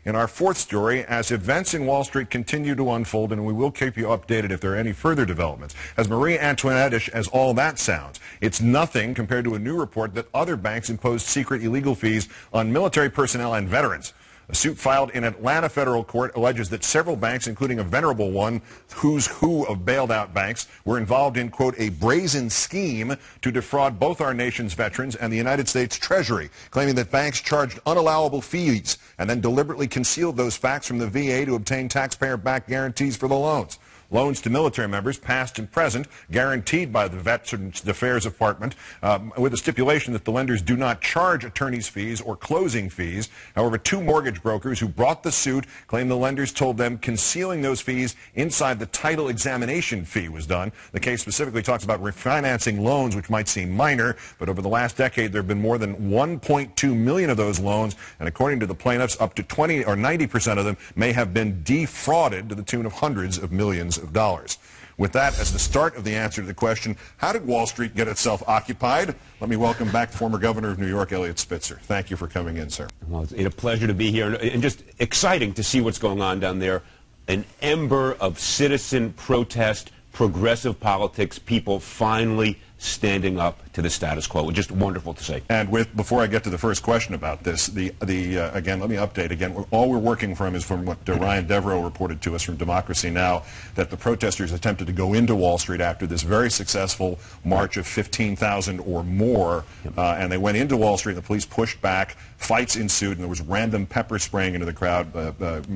in our fourth story as events in Wall Street continue to unfold, and we will keep you updated if there are any further developments. As Marie Antoinette-ish as all that sounds, it's nothing compared to a new report that other banks imposed secret illegal fees on military personnel and veterans. A suit filed in Atlanta federal court alleges that several banks, including a venerable one, who's who of bailed out banks, were involved in, quote, a brazen scheme to defraud both our nation's veterans and the United States Treasury, claiming that banks charged unallowable fees and then deliberately concealed those facts from the VA to obtain taxpayer-backed guarantees for the loans. Loans to military members, past and present, guaranteed by the Veterans Affairs Department, with a stipulation that the lenders do not charge attorney's fees or closing fees. However, two mortgage brokers who brought the suit claim the lenders told them concealing those fees inside the title examination fee was done. The case specifically talks about refinancing loans, which might seem minor, but over the last decade there have been more than 1.2 million of those loans, and according to the plaintiffs, up to 20 or 90% of them may have been defrauded to the tune of hundreds of millions of dollars. With that as the start of the answer to the question, how did Wall Street get itself occupied? Let me welcome back former Governor of New York, Eliot Spitzer. Thank you for coming in, sir. Well, it's a pleasure to be here, and just exciting to see what's going on down there. An ember of citizen protest, progressive politics, people finally standing up to the status quo. Just wonderful to see. And before I get to the first question about this, again, let me update again. All we're working from is from what Ryan Devereaux reported to us from Democracy Now!, that the protesters attempted to go into Wall Street after this very successful march of 15,000 or more, and they went into Wall Street, and the police pushed back, fights ensued, and there was random pepper spraying into the crowd.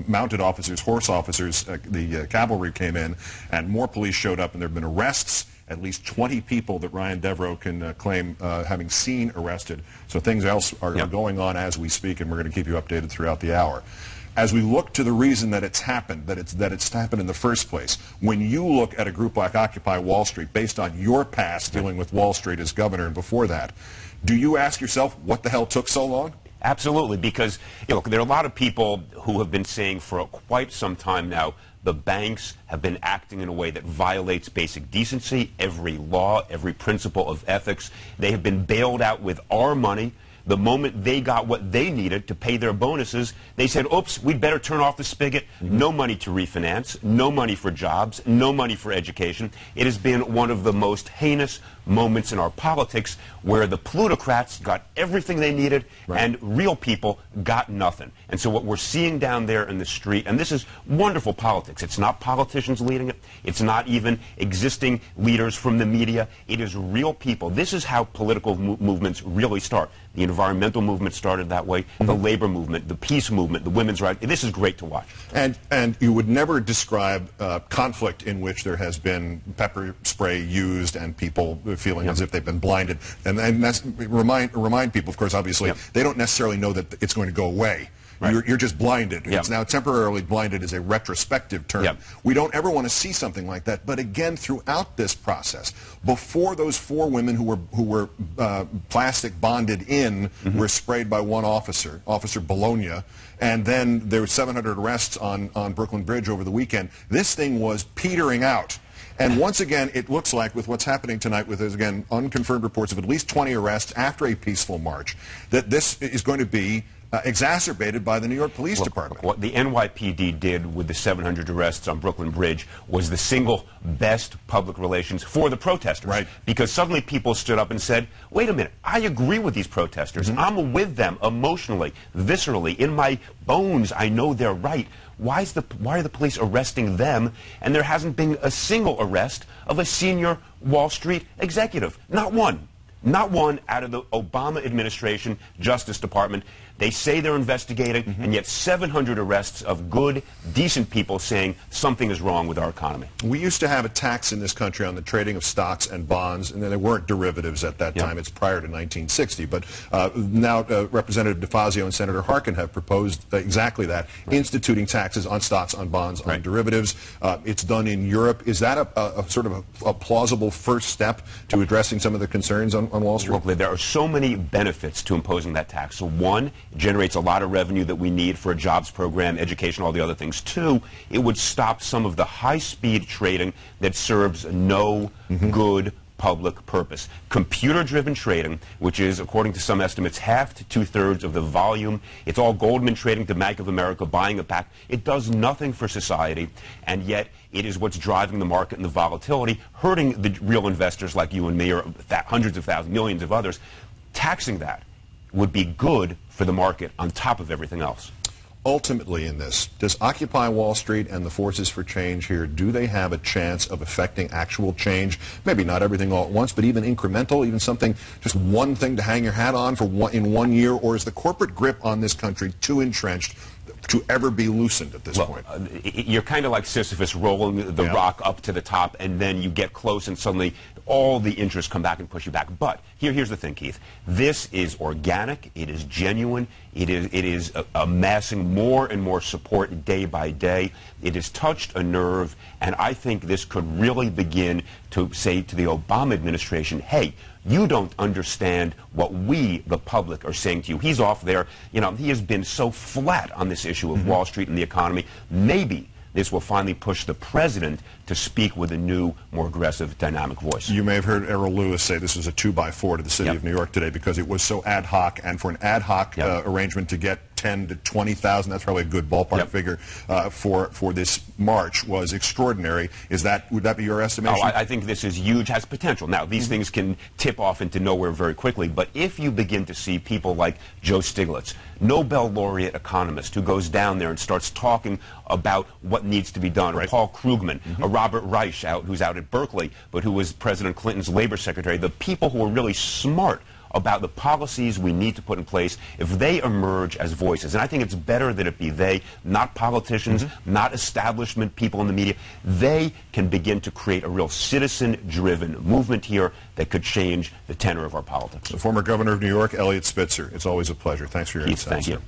Mounted officers, horse officers, the cavalry came in, and more police showed up, and there have been arrests. At least 20 people that Ryan Devereaux can claim having seen arrested. So things else are going on as we speak, and we're going to keep you updated throughout the hour. As we look to the reason that it's happened, that it's happened in the first place, when you look at a group like Occupy Wall Street, based on your past dealing with Wall Street as governor and before that, do you ask yourself what the hell took so long? Absolutely, because look, there are a lot of people who have been saying for quite some time now the banks have been acting in a way that violates basic decency, every law, every principle of ethics. They have been bailed out with our money. The moment they got what they needed to pay their bonuses, they said, oops, we'd better turn off the spigot. No money to refinance, no money for jobs, no money for education. It has been one of the most heinous moments in our politics where the plutocrats got everything they needed and real people got nothing. And so what we're seeing down there in the street, and this is wonderful politics. It's not politicians leading it. It's not even existing leaders from the media. It is real people. This is how political movements really start. The environmental movement started that way, the labor movement, the peace movement, the women's rights. This is great to watch. And you would never describe conflict in which there has been pepper spray used and people feeling as if they've been blinded. And that's, remind people, of course, obviously, they don't necessarily know that it's going to go away. You're just blinded. It's now temporarily blinded is a retrospective term. We don't ever want to see something like that. But again, throughout this process, before those 4 women who were plastic bonded in were sprayed by one officer, Officer Bologna, and then there were 700 arrests on Brooklyn Bridge over the weekend, this thing was petering out. And once again, it looks like with what's happening tonight with, again, unconfirmed reports of at least 20 arrests after a peaceful march, that this is going to be exacerbated by the New York Police Department. What the NYPD did with the 700 arrests on Brooklyn Bridge was the single best public relations for the protesters. Because suddenly people stood up and said, wait a minute, I agree with these protesters. I'm with them emotionally, viscerally, in my bones. I know they're right. Why are the police arresting them? And there hasn't been a single arrest of a senior Wall Street executive. Not one. Not one out of the Obama administration Justice Department. They say they're investigating, and yet 700 arrests of good, decent people saying something is wrong with our economy. We used to have a tax in this country on the trading of stocks and bonds, and then there weren't derivatives at that time. It's prior to 1960. But now Representative DeFazio and Senator Harkin have proposed exactly that, instituting taxes on stocks, on bonds, on derivatives. It's done in Europe. Is that a sort of a plausible first step to addressing some of the concerns on Wall Street? Look, there are so many benefits to imposing that tax. So one, it generates a lot of revenue that we need for a jobs program, education, all the other things. Two, it would stop some of the high-speed trading that serves no good public purpose. Computer-driven trading, which is, according to some estimates, half to two-thirds of the volume. It's all Goldman trading to Bank of America, buying it back. It does nothing for society, and yet it is what's driving the market and the volatility, hurting the real investors like you and me, or hundreds of thousands, millions of others. Taxing that would be good for the market on top of everything else. Ultimately in this, does Occupy Wall Street and the forces for change here, do they have a chance of affecting actual change? Maybe not everything all at once, but even incremental, even something, just one thing to hang your hat on in 1 year? Or is the corporate grip on this country too entrenched to ever be loosened at this point? You're kind of like Sisyphus rolling the rock up to the top, and then you get close and suddenly all the interests come back and push you back. But here's the thing, Keith. This is organic. It is genuine. It is amassing more and more support day by day. It has touched a nerve, and I think this could really begin to say to the Obama administration, hey, you don't understand what we, the public, are saying to you. He's off there. You know, he has been so flat on this issue of Wall Street and the economy. Maybe this will finally push the president to speak with a new, more aggressive, dynamic voice. You may have heard Errol Lewis say this was a 2x4 to the city of New York today because it was so ad hoc, and for an ad hoc arrangement to get 10 to 20,000, that's probably a good ballpark figure for this march, was extraordinary. Would that be your estimation? Oh, I think this is huge, has potential. Now, these things can tip off into nowhere very quickly, but if you begin to see people like Joe Stiglitz, Nobel laureate economist, who goes down there and starts talking about what needs to be done, or Paul Krugman, a Robert Reich, who's out at Berkeley, but who was President Clinton's labor secretary, the people who are really smart about the policies we need to put in place, if they emerge as voices, and I think it's better that it be they, not politicians, not establishment people in the media, they can begin to create a real citizen-driven movement here that could change the tenor of our politics. The former governor of New York, Eliot Spitzer, it's always a pleasure. Thanks for your insights. Thank you.